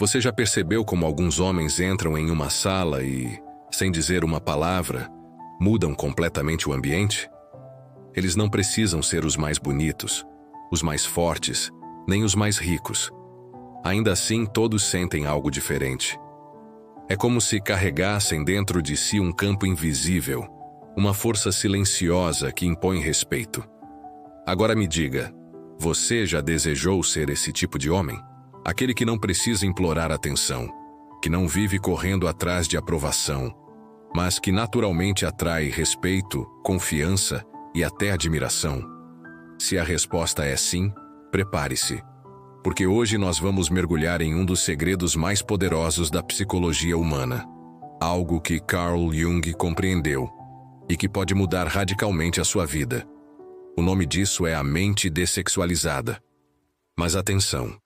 Você já percebeu como alguns homens entram em uma sala e, sem dizer uma palavra, mudam completamente o ambiente? Eles não precisam ser os mais bonitos, os mais fortes, nem os mais ricos. Ainda assim, todos sentem algo diferente. É como se carregassem dentro de si um campo invisível, uma força silenciosa que impõe respeito. Agora me diga, você já desejou ser esse tipo de homem? Aquele que não precisa implorar atenção, que não vive correndo atrás de aprovação, mas que naturalmente atrai respeito, confiança e até admiração? Se a resposta é sim, prepare-se, porque hoje nós vamos mergulhar em um dos segredos mais poderosos da psicologia humana, algo que Carl Jung compreendeu e que pode mudar radicalmente a sua vida. O nome disso é a mente dessexualizada. Mas atenção,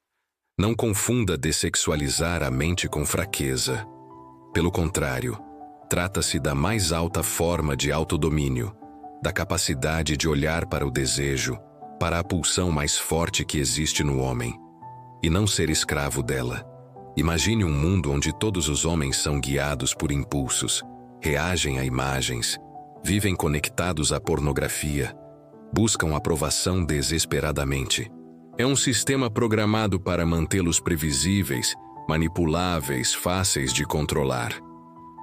não confunda dessexualizar a mente com fraqueza. Pelo contrário, trata-se da mais alta forma de autodomínio, da capacidade de olhar para o desejo, para a pulsão mais forte que existe no homem, e não ser escravo dela. Imagine um mundo onde todos os homens são guiados por impulsos, reagem a imagens, vivem conectados à pornografia, buscam aprovação desesperadamente. É um sistema programado para mantê-los previsíveis, manipuláveis, fáceis de controlar.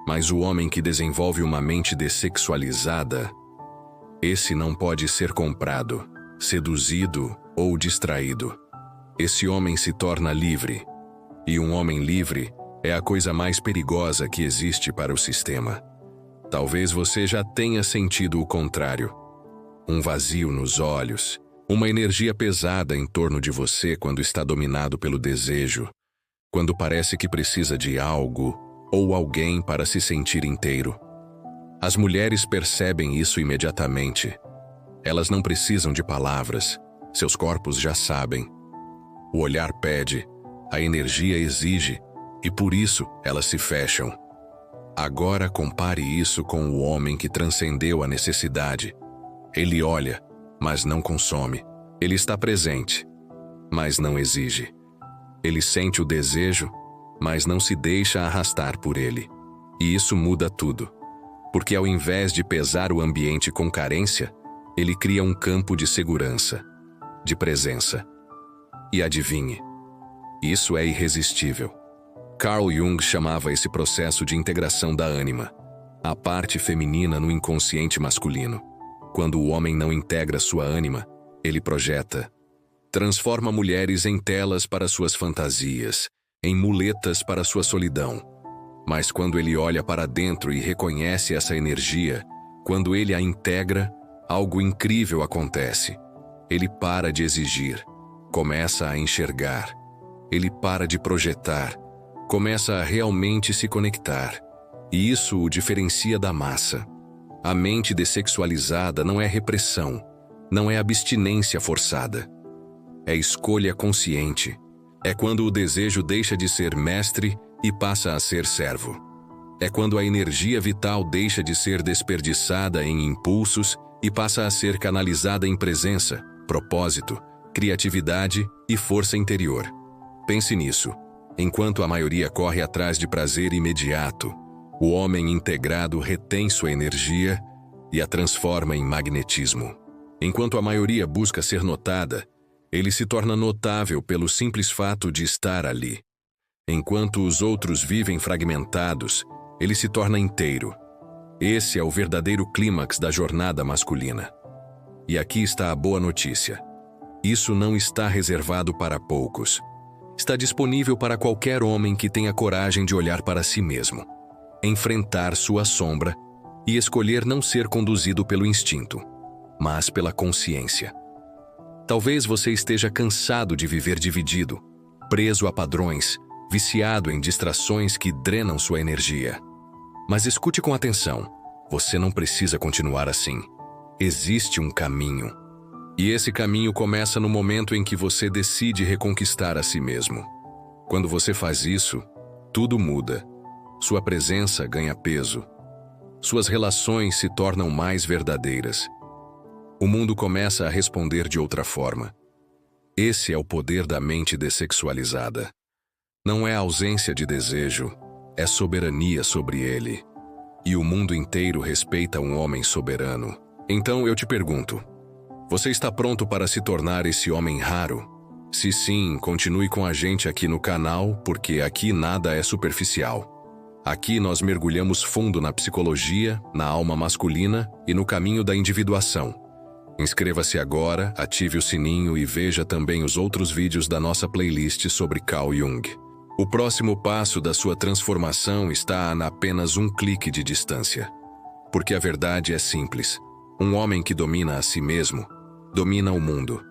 Mas o homem que desenvolve uma mente dessexualizada, esse não pode ser comprado, seduzido ou distraído. Esse homem se torna livre. E um homem livre é a coisa mais perigosa que existe para o sistema. Talvez você já tenha sentido o contrário. Um vazio nos olhos, uma energia pesada em torno de você quando está dominado pelo desejo, quando parece que precisa de algo ou alguém para se sentir inteiro. As mulheres percebem isso imediatamente. Elas não precisam de palavras, seus corpos já sabem. O olhar pede, a energia exige, e por isso elas se fecham. Agora compare isso com o homem que transcendeu a necessidade. Ele olha, mas não consome. Ele está presente, mas não exige. Ele sente o desejo, mas não se deixa arrastar por ele. E isso muda tudo. Porque ao invés de pesar o ambiente com carência, ele cria um campo de segurança, de presença. E adivinhe, isso é irresistível. Carl Jung chamava esse processo de integração da ânima, a parte feminina no inconsciente masculino. Quando o homem não integra sua ânima, ele projeta. Transforma mulheres em telas para suas fantasias, em muletas para sua solidão. Mas quando ele olha para dentro e reconhece essa energia, quando ele a integra, algo incrível acontece. Ele para de exigir, começa a enxergar. Ele para de projetar, começa a realmente se conectar. E isso o diferencia da massa. A mente dessexualizada não é repressão, não é abstinência forçada. É escolha consciente. É quando o desejo deixa de ser mestre e passa a ser servo. É quando a energia vital deixa de ser desperdiçada em impulsos e passa a ser canalizada em presença, propósito, criatividade e força interior. Pense nisso. Enquanto a maioria corre atrás de prazer imediato, o homem integrado retém sua energia e a transforma em magnetismo. Enquanto a maioria busca ser notada, ele se torna notável pelo simples fato de estar ali. Enquanto os outros vivem fragmentados, ele se torna inteiro. Esse é o verdadeiro clímax da jornada masculina. E aqui está a boa notícia. Isso não está reservado para poucos. Está disponível para qualquer homem que tenha coragem de olhar para si mesmo, enfrentar sua sombra e escolher não ser conduzido pelo instinto, mas pela consciência. Talvez você esteja cansado de viver dividido, preso a padrões, viciado em distrações que drenam sua energia. Mas escute com atenção, você não precisa continuar assim. Existe um caminho. E esse caminho começa no momento em que você decide reconquistar a si mesmo. Quando você faz isso, tudo muda. Sua presença ganha peso. Suas relações se tornam mais verdadeiras. O mundo começa a responder de outra forma. Esse é o poder da mente dessexualizada. Não é ausência de desejo, é soberania sobre ele. E o mundo inteiro respeita um homem soberano. Então eu te pergunto, você está pronto para se tornar esse homem raro? Se sim, continue com a gente aqui no canal, porque aqui nada é superficial. Aqui nós mergulhamos fundo na psicologia, na alma masculina e no caminho da individuação. Inscreva-se agora, ative o sininho e veja também os outros vídeos da nossa playlist sobre Carl Jung. O próximo passo da sua transformação está a apenas um clique de distância. Porque a verdade é simples. Um homem que domina a si mesmo, domina o mundo.